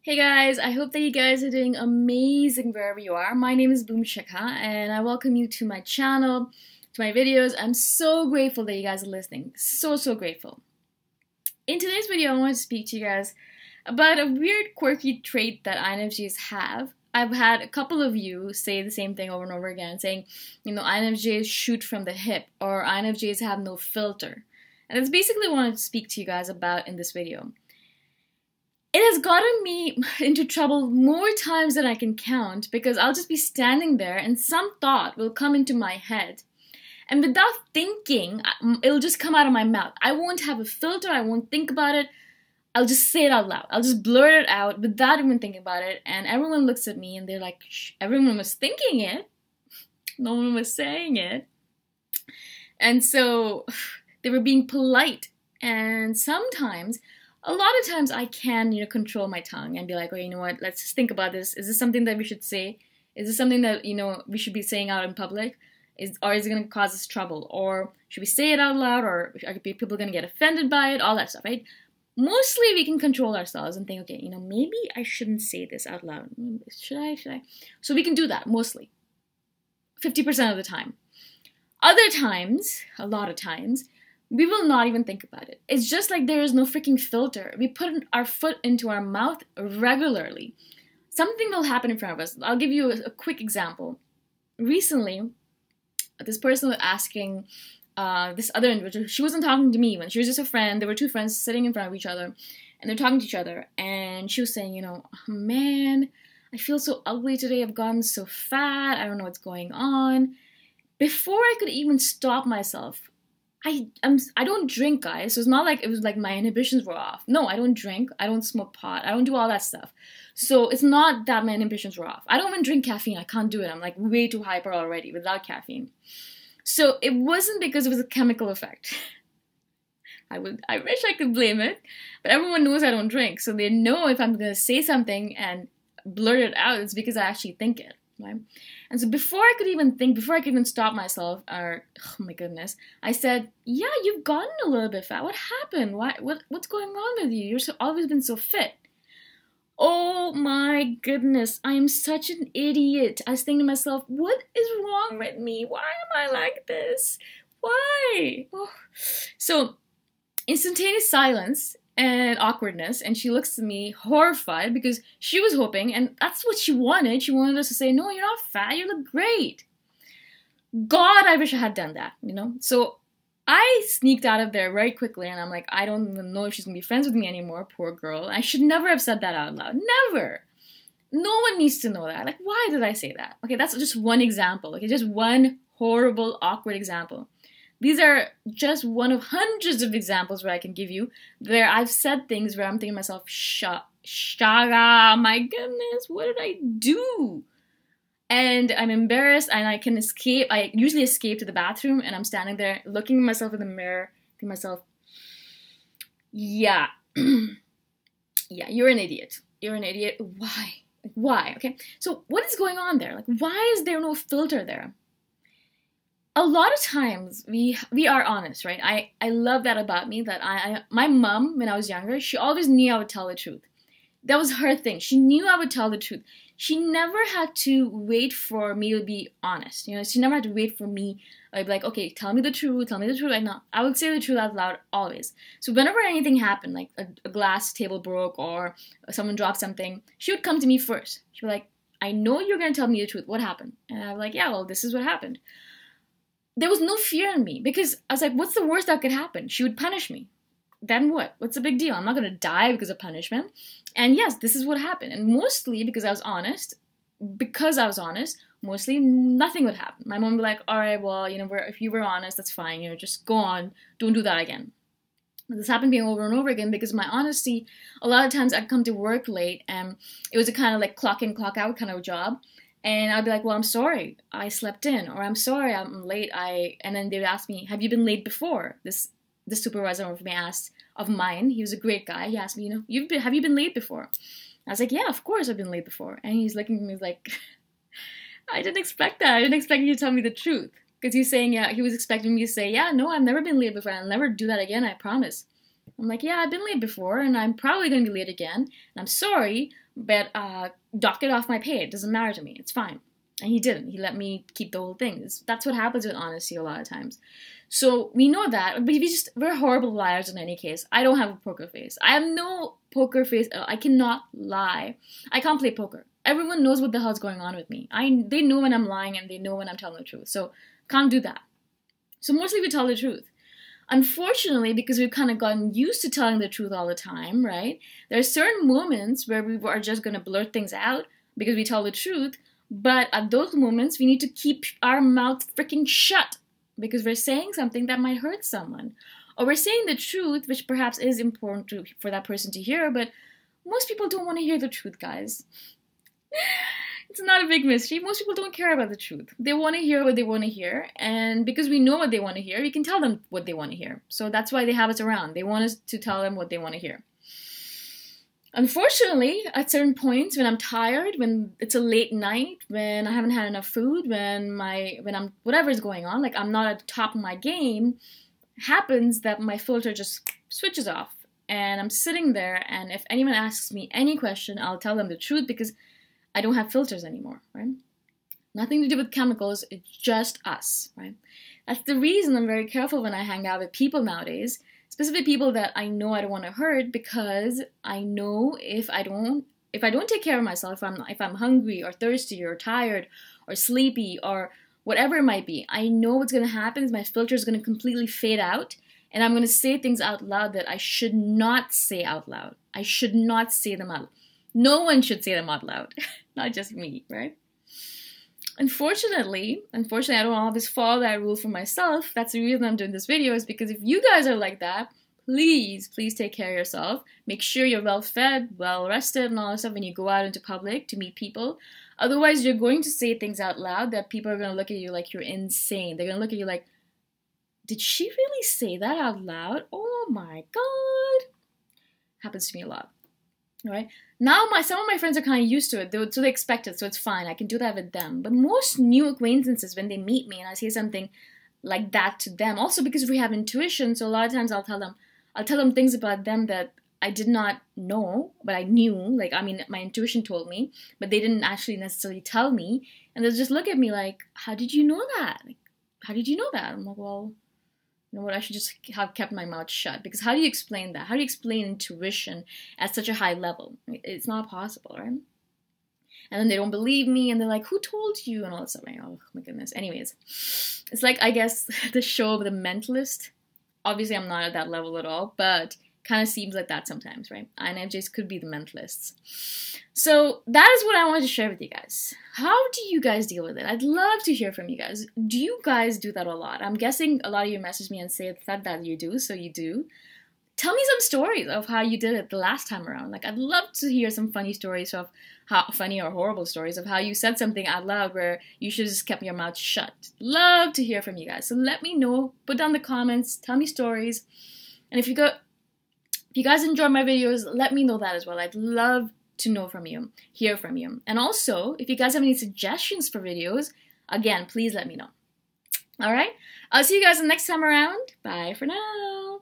Hey guys, I hope that you guys are doing amazing wherever you are. My name is Boom Shikha and I welcome you to my channel, to my videos. I'm so grateful that you guys are listening. So grateful. In today's video, I want to speak to you guys about a weird, quirky trait that INFJs have. I've had a couple of you say the same thing over and over again, saying, INFJs shoot from the hip or INFJs have no filter. And that's basically what I want to speak to you guys about in this video. It has gotten me into trouble more times than I can count because I'll just be standing there and some thought will come into my head. And without thinking, it'll just come out of my mouth. I won't have a filter. I won't think about it. I'll just say it out loud. I'll just blurt it out without even thinking about it. And everyone looks at me and they're like, shh, everyone was thinking it. No one was saying it. And so they were being polite. And sometimes, a lot of times I can, control my tongue and be like, oh, you know what, let's just think about this. Is this something that we should say? Is this something that, we should be saying out in public? Or is it going to cause us trouble? Or should we say it out loud? Or are people going to get offended by it? All that stuff, right? Mostly we can control ourselves and think, okay, maybe I shouldn't say this out loud. Should I? So we can do that, mostly. 50% of the time. Other times, a lot of times, we will not even think about it. It's just like there is no freaking filter. We put our foot into our mouth regularly. Something will happen in front of us. I'll give you a quick example. Recently, this person was asking this other individual, she wasn't talking to me even, she was just a friend. There were two friends sitting in front of each other, and they're talking to each other, and she was saying, oh, man, I feel so ugly today, I've gotten so fat, I don't know what's going on. Before I could even stop myself, I don't drink, guys, so it's not like it was like my inhibitions were off. No, I don't drink, I don't smoke pot, I don't do all that stuff. So it's not that my inhibitions were off. I don't even drink caffeine, I can't do it. I'm like way too hyper already without caffeine. So it wasn't because it was a chemical effect. I wish I could blame it, but everyone knows I don't drink, so they know if I'm going to say something and blurt it out, it's because I actually think it. Right? And so before I could even stop myself, or, oh my goodness, I said, yeah, you've gotten a little bit fat. What happened? What's going on with you? You've always been so fit. Oh my goodness, I am such an idiot. I was thinking to myself, what is wrong with me? Why am I like this? Why? Oh. So, instantaneous silence and awkwardness, and she looks at me horrified because she was hoping, and that's what she wanted. She wanted us to say, no, you're not fat, you look great. God, I wish I had done that, So I sneaked out of there very quickly, and I'm like, I don't even know if she's going to be friends with me anymore, poor girl. I should never have said that out loud. Never. No one needs to know that. Like, why did I say that? Okay, that's just one example. Okay, just one horrible, awkward example. These are just one of hundreds of examples where I can give you where I've said things where I'm thinking to myself, Shaga, my goodness, what did I do? And I'm embarrassed and I can escape. I usually escape to the bathroom and I'm standing there looking at myself in the mirror, thinking to myself, yeah, yeah, you're an idiot. You're an idiot. Why? Why? Okay, so what is going on there? Like, why is there no filter there? A lot of times we are honest, right? I love that about me, that my mom, when I was younger, she always knew I would tell the truth. That was her thing. She knew I would tell the truth. She never had to wait for me to be honest. She never had to wait for me. I'd be like, okay, tell me the truth right now. I would say the truth out loud always. So whenever anything happened, like a glass table broke or someone dropped something, she would come to me first. She'd be like, I know you're going to tell me the truth. What happened? And I'd be like, yeah, well, this is what happened. There was no fear in me because I was like, what's the worst that could happen? She would punish me. Then what? What's the big deal? I'm not going to die because of punishment. And yes, this is what happened. And mostly because I was honest, mostly nothing would happen. My mom would be like, all right, well, if you were honest, that's fine. Just go on. Don't do that again. This happened to me over and over again because my honesty, a lot of times I'd come to work late and it was a kind of like clock in, clock out kind of job. And I'd be like, well, I'm sorry, I slept in, or I'm sorry, I'm late. And then they would ask me, have you been late before? The supervisor of mine, he was a great guy. He asked me, have you been late before? I was like, yeah, of course I've been late before. And he's looking at me like, I didn't expect that. I didn't expect you to tell me the truth. Because he's saying, yeah, he was expecting me to say, yeah, no, I've never been late before. I'll never do that again, I promise. I'm like, yeah, I've been late before, and I'm probably going to be late again, and I'm sorry, but dock it off my pay. It doesn't matter to me. It's fine. And he didn't. He let me keep the whole thing. That's what happens with honesty a lot of times. So we know that, but we're horrible liars in any case. I don't have a poker face. I have no poker face. I cannot lie. I can't play poker. Everyone knows what the hell's going on with me. They know when I'm lying and they know when I'm telling the truth. So can't do that. So mostly we tell the truth. Unfortunately, because we've kind of gotten used to telling the truth all the time, right? There are certain moments where we are just going to blurt things out because we tell the truth. But at those moments, we need to keep our mouth freaking shut because we're saying something that might hurt someone. Or we're saying the truth, which perhaps is important for that person to hear, but most people don't want to hear the truth, guys. It's not a big mystery. Most people don't care about the truth. They want to hear what they want to hear, and because we know what they want to hear, we can tell them what they want to hear. So that's why they have us around. They want us to tell them what they want to hear. Unfortunately, at certain points, when I'm tired, when it's a late night, when I haven't had enough food, when I'm whatever's going on, like I'm not at the top of my game, happens that my filter just switches off, and I'm sitting there, and if anyone asks me any question, I'll tell them the truth because I don't have filters anymore, right? Nothing to do with chemicals, it's just us, right? That's the reason I'm very careful when I hang out with people nowadays. Specifically people that I know I don't want to hurt, because I know if I don't take care of myself, if I'm hungry or thirsty or tired or sleepy or whatever it might be, I know what's going to happen is my filter is going to completely fade out and I'm going to say things out loud that I should not say out loud. I should not say them out loud. No one should say them out loud, not just me, right? Unfortunately, I don't always follow that rule for myself. That's the reason I'm doing this video, is because if you guys are like that, please take care of yourself. Make sure you're well fed, well rested, and all that stuff when you go out into public to meet people. Otherwise, you're going to say things out loud that people are going to look at you like you're insane. They're going to look at you like, did she really say that out loud? Oh my God. Happens to me a lot. All right. Now some of my friends are kind of used to it, so they expect it, so it's fine. I can do that with them. But most new acquaintances, when they meet me and I say something like that to them, also because we have intuition, so a lot of times I'll tell them things about them that I did not know, but I knew. Like, I mean, my intuition told me, but they didn't actually necessarily tell me. And they'll just look at me like, how did you know that? Like, how did you know that? I'm like, well, you know what, I should just have kept my mouth shut. Because how do you explain that? How do you explain intuition at such a high level? It's not possible, right? And then they don't believe me, and they're like, who told you? And all that stuff. Like, oh my goodness. Anyways, it's like, I guess, the show of The Mentalist. Obviously, I'm not at that level at all, but kind of seems like that sometimes, right? INFJs could be the mentalists. So that is what I wanted to share with you guys. How do you guys deal with it? I'd love to hear from you guys. Do you guys do that a lot? I'm guessing a lot of you message me and say that you do, so you do. Tell me some stories of how you did it the last time around. Like, I'd love to hear some funny stories of how funny or horrible stories of how you said something out loud where you should have just kept your mouth shut. Love to hear from you guys. So let me know. Put down the comments. Tell me stories. And if you guys enjoy my videos, let me know that as well. I'd love to know from you, hear from you. And also, if you guys have any suggestions for videos, again, please let me know. All right? I'll see you guys the next time around. Bye for now.